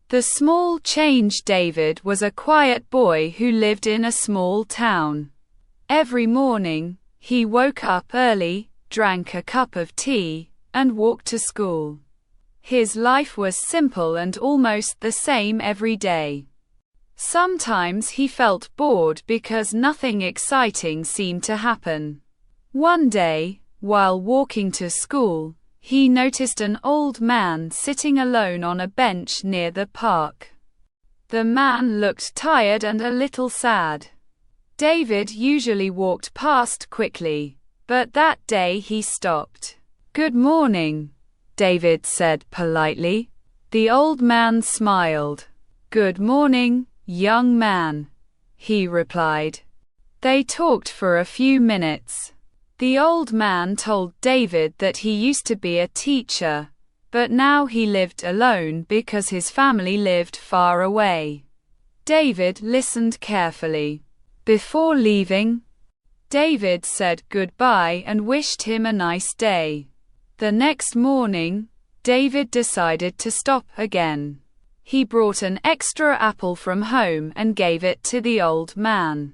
The small change. David was a quiet boy who lived in a small town. Every morning, he woke up early, drank a cup of tea, and walked to school. His life was simple and almost the same every day. Sometimes he felt bored because nothing exciting seemed to happen. One day, while walking to school, he noticed an old man sitting alone on a bench near the park. The man looked tired and a little sad. David usually walked past quickly, but that day he stopped. "Good morning," David said politely. The old man smiled. "Good morning, young man," he replied. They talked for a few minutes. The old man told David that he used to be a teacher, but now he lived alone because his family lived far away. David listened carefully. Before leaving, David said goodbye and wished him a nice day. The next morning, David decided to stop again. He brought an extra apple from home and gave it to the old man.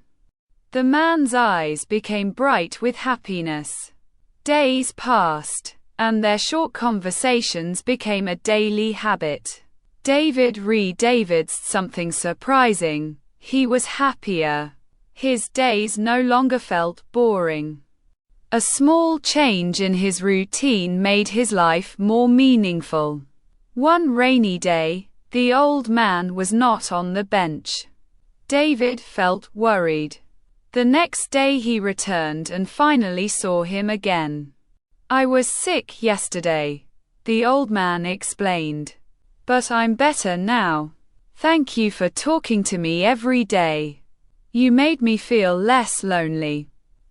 The man's eyes became bright with happiness. Days passed, and their short conversations became a daily habit. David's something surprising. He was happier. His days no longer felt boring. A small change in his routine made his life more meaningful. One rainy day, the old man was not on the bench. David felt worried. The next day he returned and finally saw him again. "I was sick yesterday," the old man explained. "But I'm better now. Thank you for talking to me every day. You made me feel less lonely."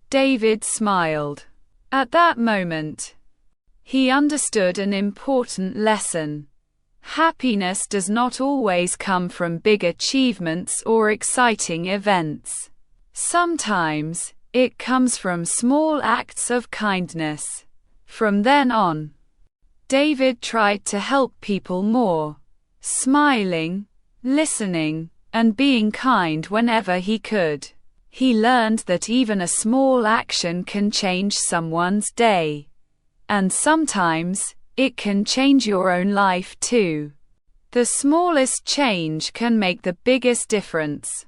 David smiled. At that moment, he understood an important lesson. Happiness does not always come from big achievements or exciting events. Sometimes, it comes from small acts of kindness. From then on, David tried to help people more, smiling, listening, and being kind whenever he could. He learned that even a small action can change someone's day. And sometimes, it can change your own life too. The smallest change can make the biggest difference.